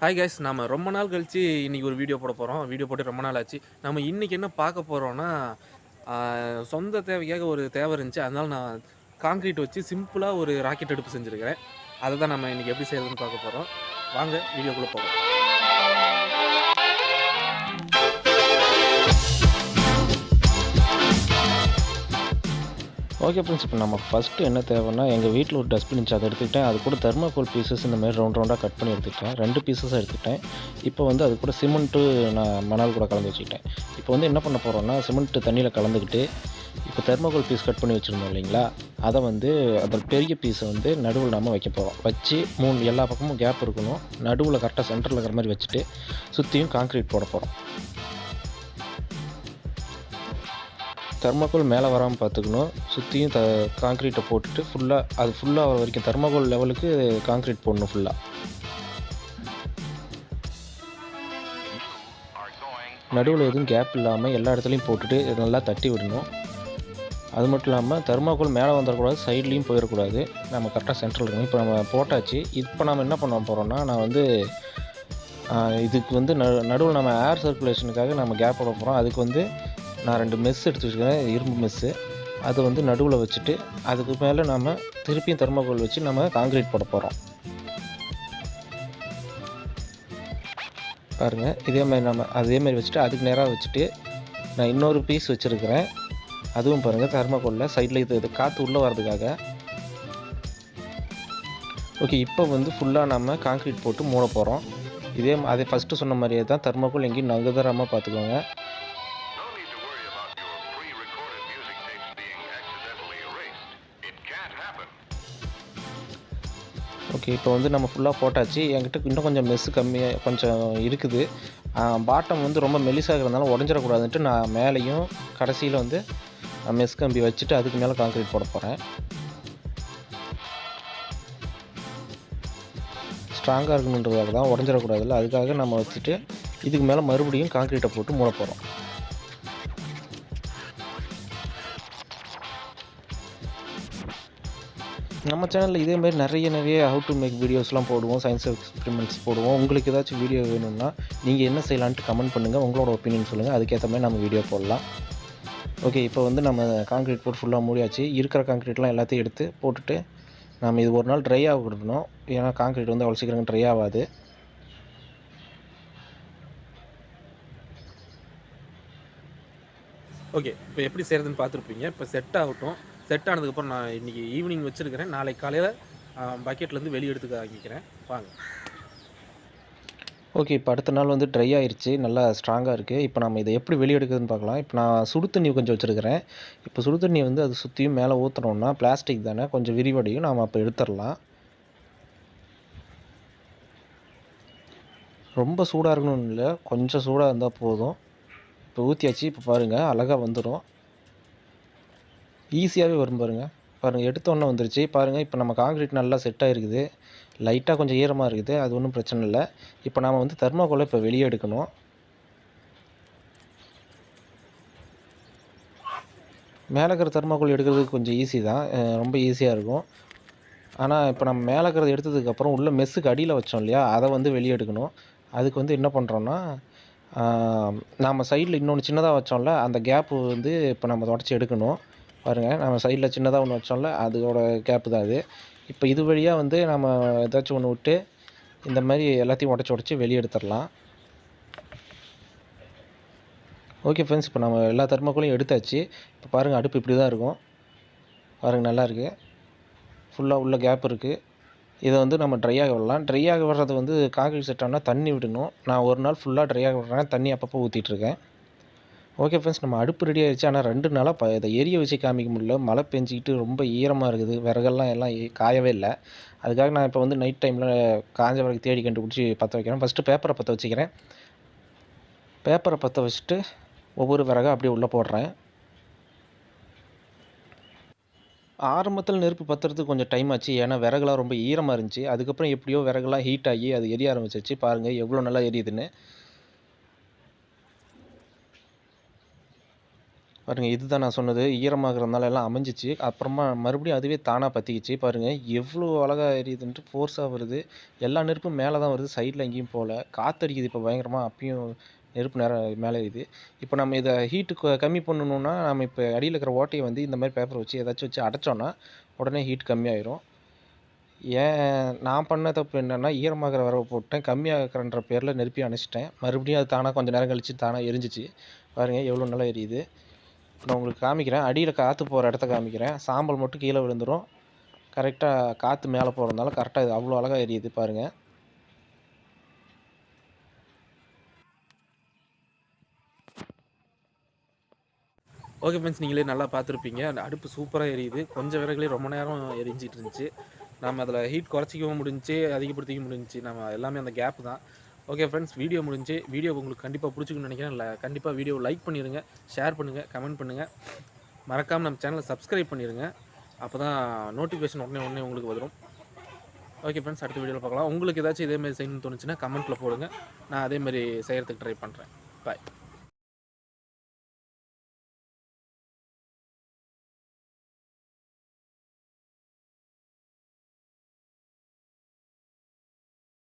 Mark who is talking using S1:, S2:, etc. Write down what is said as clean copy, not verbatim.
S1: Hi guys, நாம ரொம்ப நாள் கழிச்சு இன்னைக்கு ஒரு வீடியோ போட போறோம். வீடியோ போட்டு ரொம்ப நாள் ஆச்சு. நம்ம இன்னைக்கு என்ன பார்க்க போறோம்னா, ஆ சொந்த தேவைக்காக ஒரு தேவை இருந்துச்சு. அதனால நான் கான்கிரீட் வச்சு சிம்பிளா ஒரு ராக்கெட் அடுப்பு செஞ்சிருக்கிறேன். அத தான் நம்ம இன்னைக்கு எப்படி செய்றதுன்னு பார்க்க போறோம். வாங்க வீடியோக்குள்ள போகலாம்.
S2: ஓகே ஃப்ரெண்ட்ஸ், இப்போ நம்ம ஃபஸ்ட்டு என்ன தேவைன்னா, எங்கள் வீட்டில் ஒரு டஸ்ட்பின் இருந்துச்சு, அதை எடுத்துக்கிட்டேன். அது கூட தெர்மாக்கோல் பீசஸ் இந்த மாதிரி ரவுண்டாக கட் பண்ணி எடுத்துக்கிட்டேன். 2 பீசஸாக எடுத்துக்கிட்டேன். இப்போ வந்து அது கூட சிமெண்ட்டு நான் மணல் கூட கலந்து வச்சுக்கிட்டேன். இப்போ வந்து என்ன பண்ண போகிறோன்னா, சிமெண்ட்டு தண்ணியில் கலந்துக்கிட்டு, இப்போ தெர்மாக்கோல் பீஸ் கட் பண்ணி வச்சுருந்தோம் இல்லைங்களா, அதை வந்து அந்த பெரிய பீஸை வந்து நடுவில் நம்ம வைக்க போகிறோம். வச்சு எல்லா பக்கமும் கேப் இருக்கணும். நடுவில் கரெக்டாக சென்டரில் இருக்கிற மாதிரி வச்சுட்டு சுற்றியும் கான்க்ரீட் போட போகிறோம். தெர்மாக்கோல் மேலே வராமல் பார்த்துக்கணும். சுற்றியும் கான்க்ரீட்டை போட்டுட்டு அது ஃபுல்லாக வரைக்கும் தெர்மாக்கோல் லெவலுக்கு கான்க்ரீட் போடணும் ஃபுல்லாக. நடுவில் எதுவும் கேப் இல்லாமல் எல்லா இடத்துலையும் போட்டுட்டு நல்லா தட்டி விடணும். அது மட்டும் இல்லாமல் தெர்மாக்கோல் மேலே வந்துடக்கூடாது, சைட்லேயும் போயிடக்கூடாது. நம்ம கரெக்டாக சென்ட்ரல் இருக்கணும். இப்போ நம்ம போட்டாச்சு. இப்போ நம்ம என்ன பண்ண போகிறோம்னா, நான் வந்து இதுக்கு வந்து நடுவில் நம்ம ஏர் சர்க்குலேஷனுக்காக நம்ம கேப் விட போகிறோம். அதுக்கு வந்து நான் 2 மெஸ் எடுத்து வச்சுக்கிறேன், இரும்பு மெஸ்ஸு. அதை வந்து நடுவில் வச்சுட்டு அதுக்கு மேலே நம்ம திருப்பியும் தெர்மாக்கோல் வச்சு நம்ம கான்க்ரீட் போட போகிறோம். பாருங்கள், இதேமாதிரி நம்ம அதேமாதிரி வச்சுட்டு அதுக்கு நேராக வச்சுட்டு நான் இன்னொரு பீஸ் வச்சுருக்கிறேன். அதுவும் பாருங்கள் தெர்மாக்கோலில் சைடில் இது காற்று உள்ளே வர்றதுக்காக. ஓகே, இப்போ வந்து ஃபுல்லாக நம்ம கான்க்ரீட் போட்டு மூட போகிறோம். அதே ஃபஸ்ட்டு சொன்ன மாதிரியே தான், தெர்மாக்கோல் எங்கேயும் நகராமல் பார்த்துக்கோங்க. ஓகே, இப்போ வந்து நம்ம ஃபுல்லாக போட்டாச்சு. என்கிட்ட இன்னும் கொஞ்சம் மெஸ்ஸு கம்மியாக கொஞ்சம் இருக்குது. பாட்டம் வந்து ரொம்ப மெலிசாக இருக்கிறதுனால உடஞ்சிடக்கூடாதுன்ட்டு நான் மேலேயும் கடைசியில் வந்து மெஸ் கம்பி வச்சுட்டு அதுக்கு மேலே கான்க்ரீட் போட போகிறேன். ஸ்ட்ராங்காக இருக்கணுன்றதுக்காக தான், உடஞ்சிடக்கூடாதுல்ல, அதுக்காக நம்ம வச்சுட்டு இதுக்கு மேலே மறுபடியும் கான்க்ரீட்டை போட்டு மூட போகிறோம். நம்ம சேனலில் இதேமாதிரி நிறைய ஹவு டு மேக் வீடியோஸ்லாம் போடுவோம், சயின்ஸ் எக்ஸ்பெரிமெண்ட்ஸ் போடுவோம். உங்களுக்கு ஏதாச்சும் வீடியோ வேணும்னா நீங்கள் என்ன செய்யலான்ட்டு கமெண்ட் பண்ணுங்கள், உங்களோட ஒப்பீனியன் சொல்லுங்கள். அதுக்கேற்ற மாதிரி நம்ம வீடியோ போடலாம். ஓகே, இப்போ வந்து நம்ம கான்க்ரீட் போட்டு ஃபுல்லாக மூடியாச்சு. இருக்கிற கான்க்ரீட்லாம் எல்லாத்தையும் எடுத்து போட்டுட்டு நம்ம இது ஒரு நாள் ட்ரை ஆக விடணும். ஏன்னா கான்க்ரீட் வந்து அவ்வளோ சீக்கிரம் ட்ரை ஆகாது.
S1: ஓகே, இப்போ எப்படி செய்றதுன்னு பார்த்துருப்பீங்க. இப்போ செட் ஆகட்டும். செட் ஆனதுக்கப்புறம் நான் இன்னைக்கு ஈவினிங் வச்சிருக்கிறேன். நாளைக்கு காலையில் பக்கெட்லேருந்து வெளியே எடுத்து வாங்கிக்கிறேன். வாங்க.
S2: ஓகே, இப்போ அடுத்த நாள் வந்து ட்ரை ஆயிடுச்சு, நல்லா ஸ்ட்ராங்காக இருக்குது. இப்போ நம்ம இதை எப்படி வெளியே எடுக்கிறதுன்னு பார்க்கலாம். இப்போ நான் சுடு தண்ணி கொஞ்சம் வச்சுருக்கிறேன். இப்போ சுடு தண்ணி வந்து அது சுற்றியும் மேலே ஊற்றுனோம்னா பிளாஸ்டிக் தானே, கொஞ்சம் விரிவடையும். நாம் அப்போ எடுத்துடலாம். ரொம்ப சூடாக இருக்கணும்னு இல்லை, கொஞ்சம் சூடாக இருந்தால் போதும். இப்போ ஊற்றியாச்சு. இப்போ பாருங்கள், அழகாக வந்துடும். ஈஸியாகவே வரும் பாருங்கள். எடுத்தோன்னே வந்துருச்சு பாருங்கள். இப்போ நம்ம கான்க்ரீட் நல்லா செட் ஆகிருக்குது. லைட்டாக கொஞ்சம் ஈரமாக இருக்குது, அது ஒன்றும் பிரச்சனை இல்லை. இப்போ நாம் வந்து தெர்மாக்கோலை இப்போ வெளியே எடுக்கணும். மேலே இருக்கிற தெர்மாக்கோல் எடுக்கிறதுக்கு கொஞ்சம் ஈஸி தான், ரொம்ப ஈஸியாக இருக்கும். ஆனால் இப்போ நம்ம மேலே இருக்கிறத எடுத்ததுக்கப்புறம் உள்ள மெஸ்ஸுக்கு அடியில் வச்சோம் இல்லையா, அதை வந்து வெளியே எடுக்கணும். அதுக்கு வந்து என்ன பண்ணுறோன்னா, நம்ம சைடில் இன்னொன்று சின்னதாக வச்சோம்ல, அந்த கேப்பு வந்து இப்போ நம்ம தொடச்சி எடுக்கணும். பாருங்கள், நம்ம சைடில் சின்னதாக ஒன்று வச்சோம்ல, அதோட கேப்பு தான் அது. இப்போ இது வழியாக வந்து நம்ம ஏதாச்சும் ஒன்று விட்டு இந்த மாதிரி எல்லாத்தையும் உடச்சி வெளியே எடுத்துடலாம். ஓகே ஃப்ரெண்ட்ஸ், இப்போ நம்ம எல்லா தெர்மாக்கோலையும் எடுத்தாச்சு. இப்போ பாருங்கள், அடுப்பு இப்படி தான் இருக்கும். பாருங்கள், நல்லாயிருக்கு. ஃபுல்லாக உள்ள கேப் இருக்குது. இதை வந்து நம்ம ட்ரை ஆக விடலாம். ட்ரை ஆக விடுறது வந்து கான்க்ரீட் செட் ஆனால் தண்ணி விடணும். நான் ஒரு நாள் ஃபுல்லாக ட்ரை ஆக விடுறேன், தண்ணி அப்பப்போ ஊற்றிட்டுருக்கேன். ஓகே ஃப்ரெண்ட்ஸ், நம்ம அடுப்பு ரெடி ஆகிடுச்சு. ஆனால் 2 நாளாக இதை எரிய வச்சு காமிக்க முடியல. மழை பெஞ்சிக்கிட்டு ரொம்ப ஈரமாக இருக்குது. விறகெல்லாம் காயவே இல்லை. அதுக்காக நான் இப்போ வந்து நைட் டைமில் காஞ்ச விறகு தேடி கண்டுபிடிச்சி பற்ற வைக்கிறேன். ஃபஸ்ட்டு பேப்பரை பற்ற வச்சுக்கிறேன். பேப்பரை பற்ற வச்சுட்டு ஒவ்வொரு விறகாக அப்படியே உள்ளே போடுறேன். ஆரம்பத்தில் நெருப்பு பற்றுறதுக்கு கொஞ்சம் டைம் ஆச்சு, ஏன்னா விறகுலாம் ரொம்ப ஈரமாக இருந்துச்சு. அதுக்கப்புறம் எப்படியோ விறகுலாம் ஹீட் ஆகி அது எரிய ஆரம்பிச்சிச்சு. பாருங்கள் எவ்வளோ நல்லா எரியுதுன்னு. பாருங்கள், இதுதான் நான் சொன்னது. ஈரமாகறதுனால எல்லாம் அமைஞ்சிச்சு. அப்புறமா மறுபடியும் அதுவே தானா பத்திக்கிச்சு. பாருங்கள் எவ்வளோ அழகா எரியுதுன்ட்டு, ஃபோர்ஸா வருது. எல்லா நெருப்பும் மேல தான் வருது. சைடுல எங்கேயும் போல. காத்தடிக்குது இப்போ பயங்கரமா. அப்பயும் நெருப்பு மேல எரியுது. இப்போ நம்ம இத ஹீட்டு கம்மி பண்ணணும்னா, நம்ம இப்போ அடியில இருக்கிற ஓட்டைய வந்து இந்த மாரி பேப்பர் வச்சு ஏதாச்சும் வச்சு அடைச்சோம்னா, உடனே ஹீட் கம்மியாயிரும். நான் பண்ண தப்பு என்னன்னா, ஈரமாகிற விரவ போட்டேன். கம்மியாக்குறன்ற பேர்ல நெருப்பையும் அணைச்சுட்டேன். மறுபடியும் அது தானா கொஞ்ச நேரம் கழிச்சு தானா எரிஞ்சுச்சு. பாருங்க எவ்வளோ நல்லா எரியுது. நான் உங்களுக்கு காமிக்கிறேன். அடியில காத்து போற இடத்த காமிக்கிறேன். சாம்பல் மட்டும் கீழ விழுந்துரும். கரெக்ட்டா காத்து மேல போறதுனால கரெக்ட்டா இது அவ்வளோ அழகா எரியுது பாருங்க.
S1: ஓகே ஃப்ரெண்ட்ஸ், நீங்களே நல்லா பார்த்துருப்பீங்க. அந்த அடுப்பு சூப்பரா எரியுது. கொஞ்சம் விறகுலயே ரொம்ப நேரம் எரிஞ்சிட்டு இருந்துச்சு. நம்ம அதில ஹீட் குறைச்சிக்கவும் முடிஞ்சுச்சு, அதிகப்படுத்திக்கவும் முடிஞ்சுச்சு. நம்ம எல்லாமே அந்த கேப் தான். ஓகே ஃப்ரெண்ட்ஸ், வீடியோ முடிஞ்சுச்சு. வீடியோ உங்களுக்கு கண்டிப்பா பிடிச்சிருக்கும்னு நினைக்கிறேன். கண்டிப்பா வீடியோவ லைக் பண்ணிருங்க, ஷேர் பண்ணுங்க, கமெண்ட் பண்ணுங்க. மறக்காம நம்ம சேனல சப்ஸ்கிரைப் பண்ணிருங்க. அப்பதான் நோட்டிஃபிகேஷன் உடனே உங்களுக்கு வரும். ஓகே ஃப்ரெண்ட்ஸ், அடுத்த வீடியோல பார்க்கலாம். உங்களுக்கு ஏதாச்சும் இதே மாரி செய்யணும்னு தோணுச்சுன்னா கமெண்ட்ல போடுங்க. நான் அதே மாரி செய்யறதுக்கு ட்ரை பண்றேன். பாய்.